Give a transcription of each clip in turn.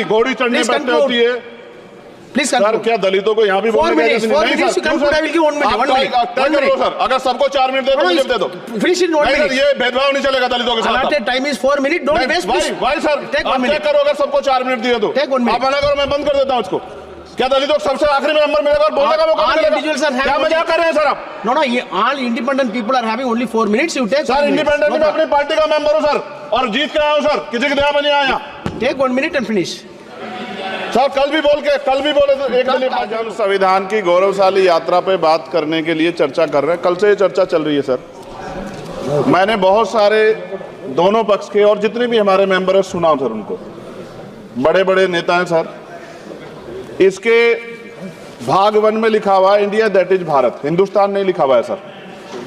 की घोड़ी चढ़ने बैठते होती है। प्लीज सर, क्या दलितों को यहाँ भी बोलने सर, अगर सबको 4 मिनट दे दो, मुझे दे दो। ये भेदभाव नहीं चलेगा दलितों के साथ। Time is 4 minute, don't waste. भाई सर, आप चेक करो, अगर सबको 4 मिनट दिए तो आप मना करो, मैं बंद कर देता हूँ इसको। क्या दलितों को सबसे आखिरी में नंबर मिलेगा और बोलने का मौका मिलेगा? क्या मजाक कर रहे हैं सर आप? नो, ये all independent people are having only 4 minutes. You take sir, independent में अपनी पार्टी का मेंबर हूं सर, और जीत के आया हूं सर, किसी के दया में नहीं आया। Take 1 minute and finish. Sir, कल भी बोले तो एक मिनट। हम संविधान की गौरवशाली यात्रा पे बात करने के लिए चर्चा कर रहे हैं। कल से ये चर्चा चल रही है सर। मैंने बहुत सारे दोनों पक्ष के और जितने भी हमारे मेंबर है सुना सर, उनको बड़े बड़े नेता हैं सर। इसके भाग 1 में लिखा हुआ है India that is Bharat, Hindustan नहीं लिखा हुआ है सर।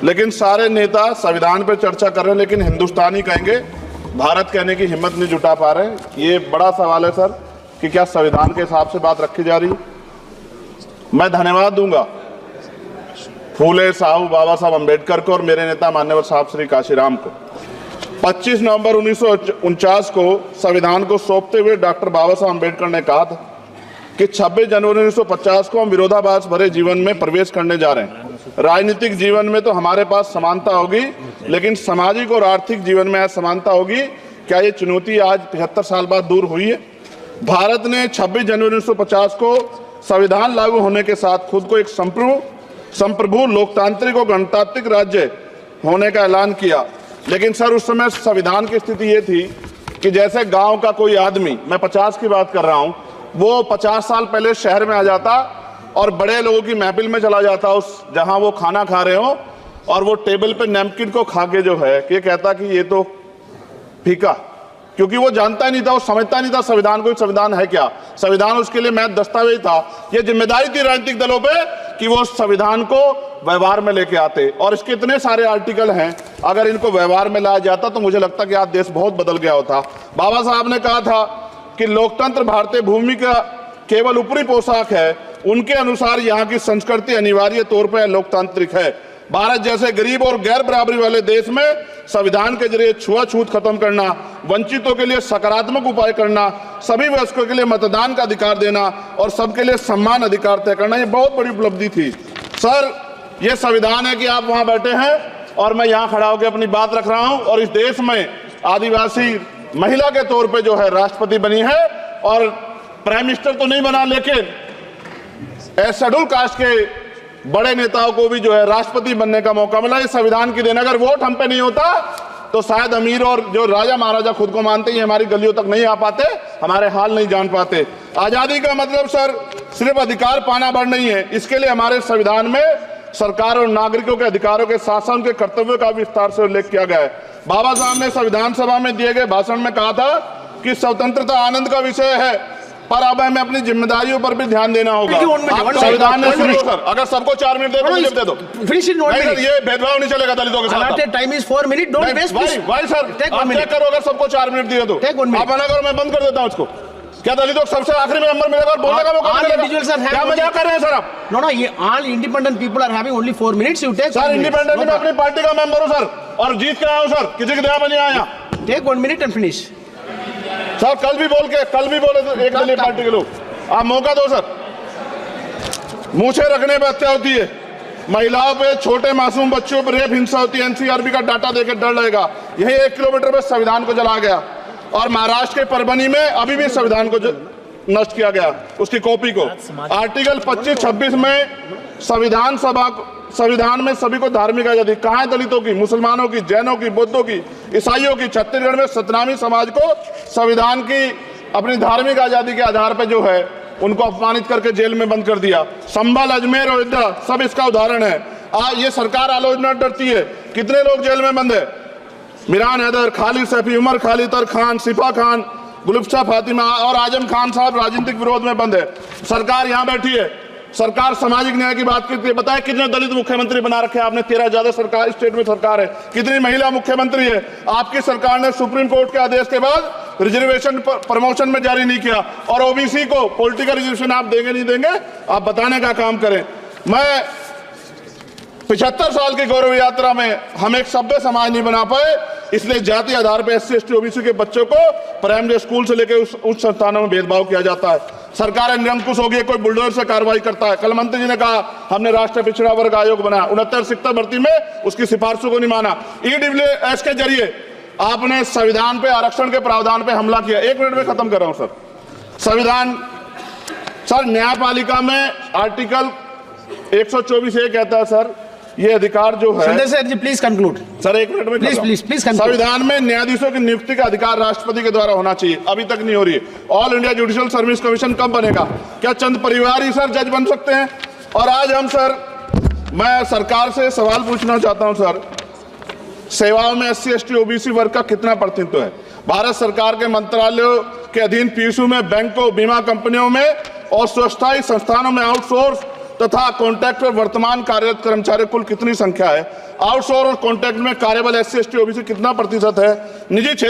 लेकिन सारे नेता संविधान पे चर्चा कर रहे हैं, लेकिन हिंदुस्तान ही कहेंगे, भारत कहने की हिम्मत नहीं जुटा पा रहे हैं। ये बड़ा सवाल है सर कि क्या संविधान के हिसाब से बात रखी जा रही है। मैं धन्यवाद दूंगा फूले साहू बाबा साहब अम्बेडकर को और मेरे नेता मान्यवर साहब श्री काशीराम को। 25 नवंबर 1949 को संविधान को सौंपते हुए डॉक्टर बाबा साहब अम्बेडकर ने कहा था कि 26 जनवरी 1950 को हम विरोधाभास भरे जीवन में प्रवेश करने जा रहे हैं। राजनीतिक जीवन में तो हमारे पास समानता होगी, लेकिन सामाजिक और आर्थिक जीवन में असमानता होगी। क्या ये चुनौती आज 75 साल बाद दूर हुई है? भारत ने 26 जनवरी 1950 को संविधान लागू होने के साथ खुद को एक संप्रभु लोकतांत्रिक और गणतांत्रिक राज्य होने का ऐलान किया। लेकिन सर, उस समय संविधान की स्थिति ये थी कि जैसे गांव का कोई आदमी, मैं 50 की बात कर रहा हूं, वो 50 साल पहले शहर में आ जाता और बड़े लोगों की महफिल में चला जाता, उस जहां वो खाना खा रहे हो, और वो टेबल पे नैपकिन को खा के जो है कि कहता कि ये तो फीका, क्योंकि वो जानता ही नहीं था, वो समझता नहीं था संविधान को, संविधान है क्या। संविधान उसके लिए महज दस्तावेज था। ये जिम्मेदारी थी राजनीतिक दलों पे कि वो संविधान को व्यवहार में लेके आते। और इसके इतने सारे आर्टिकल हैं, अगर इनको व्यवहार में लाया जाता तो मुझे लगता कि आज देश बहुत बदल गया होता। बाबा साहब ने कहा था कि लोकतंत्र भारतीय भूमि का केवल ऊपरी पोशाक है, उनके अनुसार यहाँ की संस्कृति अनिवार्य तौर पर लोकतांत्रिक है। भारत जैसे गरीब और गैर बराबरी वाले देश में संविधान के जरिए छुआछूत खत्म करना, वंचितों के लिए सकारात्मक उपाय करना, सभी वयस्कों के लिए मतदान का अधिकार देना और सबके लिए सम्मान अधिकार तय करना, ये बहुत बड़ी उपलब्धि थी सर। ये संविधान है कि आप वहां बैठे हैं और मैं यहाँ खड़ा होकर अपनी बात रख रहा हूं, और इस देश में आदिवासी महिला के तौर पे जो है राष्ट्रपति बनी है, और प्राइम मिनिस्टर तो नहीं बना, लेकिन शेड्यूल कास्ट के बड़े नेताओं को भी जो है राष्ट्रपति बनने का मौका मिला। इस संविधान की देन, अगर वोट हम पे नहीं होता तो शायद अमीर और जो राजा महाराजा खुद को मानते हैं हमारी गलियों तक नहीं आ पाते, हमारे हाल नहीं जान पाते। आजादी का मतलब सर सिर्फ अधिकार पाना भर नहीं है, इसके लिए हमारे संविधान में सरकार और नागरिकों के अधिकारों के साथ साथ उनके कर्तव्यों का विस्तार से उल्लेख किया गया है। बाबा साहब ने संविधान सभा में दिए गए भाषण में कहा था कि स्वतंत्रता आनंद का विषय है, पर अब हमें अपनी जिम्मेदारियों पर भी ध्यान देना होगा। संविधान ने शुरू कर, अगर सबको 4 मिनट दे दो, मुझे दे दो। ये भेदभाव नहीं चलेगा दलितों के साथ। Time is 4 minute, don't waste. भाई सर, आप चेक करो, अगर सबको 4 मिनट दिए तो आप मना करो, मैं बंद कर देता हूँ इसको। क्या दलितों को सबसे आखिरी में नंबर मिलेगा और बोलने का मौका मिलेगा? क्या मजाक कर रहे हैं सर आप? नो, ये all independent people are having only 4 minutes. You take sir, independent में अपनी पार्टी का मेंबर हूं सर, और जीत के आया हूं सर, किसी की दया में नहीं आया। Take 1 minute and finish. Sir, कल भी बोले तो एक दलीय पार्टी के लोग, आप मौका दो सर। मूछे रखने पर हत्या होती है, महिलाओं पे, छोटे मासूम बच्चों पर रेप हिंसा होती है। एनसीआरबी का डाटा देकर डर लगेगा। यही 1 किलोमीटर पे संविधान को जला गया, और महाराष्ट्र के परभनी में अभी भी संविधान को नष्ट किया गया, उसकी कॉपी को। आर्टिकल 25-26 में संविधान में सभी को धार्मिक आजादी, कहाँ है दलितों की, मुसलमानों की, जैनों की, बौद्धों की, ईसाइयों की? छत्तीसगढ़ में सतनामी समाज को संविधान की अपनी धार्मिक आजादी के आधार पर जो है उनको अपमानित करके जेल में बंद कर दिया। संभल, अजमेर, अयोध्या सब इसका उदाहरण है। ये सरकार आलोचना डरती है। कितने लोग जेल में बंद है? मिरान हैदर, खालिद सैफी, उमर खालिद खान, सिफा खान, गुलफ्शा फातिमा और आजम खान साहब राजनीतिक विरोध में बंद है। सरकार यहाँ बैठी है, सरकार सामाजिक न्याय की बात करती है। बताए कितने दलित मुख्यमंत्री बना रखे हैं आपने? 13 ज्यादा सरकार स्टेट में सरकार है। कितनी महिला मुख्यमंत्री है? आपकी सरकार ने सुप्रीम कोर्ट के आदेश के बाद रिजर्वेशन प्रमोशन में जारी नहीं किया, और ओबीसी को पॉलिटिकल रिजर्वेशन आप देंगे नहीं देंगे, आप बताने का काम करें। मैं 75 साल की गौरव यात्रा में हम एक सभ्य समाज नहीं बना पाए, इसलिए जाति आधार पर SC ST OBC के बच्चों को प्राइमरी स्कूल से लेकर उच्च संस्थानों में भेदभाव किया जाता है। सरकार निरंकुश हो गई, कोई बुलडोजर से कार्रवाई करता है। कल मंत्री जी ने कहा हमने राष्ट्रीय पिछड़ा वर्ग आयोग बनाया, 69 शिक्षक भर्ती में उसकी सिफारिशों को नहीं माना। EWS के जरिए आपने संविधान पे आरक्षण के प्रावधान पे हमला किया। 1 मिनट में खत्म कर रहा हूं सर। संविधान सर न्यायपालिका में आर्टिकल 124 ये कहता है सर, ये अधिकार जो है Sanjay sir, please conclude sir 1 minute में प्लीज संविधान में न्यायाधीशों की नियुक्ति का अधिकार राष्ट्रपति के द्वारा होना चाहिए, अभी तक नहीं हो रही है। All India judicial service commission कब बनेगा? क्या चंद परिवार ही सर जज बन सकते हैं? और आज हम सर, मैं सरकार से सवाल पूछना चाहता हूं सर, सेवाओं में SC ST OBC वर्ग का कितना प्रतिनिधित्व है? भारत सरकार के मंत्रालयों के अधीन PSU में, बैंकों, बीमा कंपनियों में और स्वस्थायी संस्थानों में आउटसोर्स तथा कॉन्ट्रैक्ट पर वर्तमान कार्यरत कर्मचारी कुल कितनी संख्या है? आउटसोर्स और कॉन्ट्रैक्ट में कार्यबल SC ST OBC कितना प्रतिशत है? निजी क्षेत्र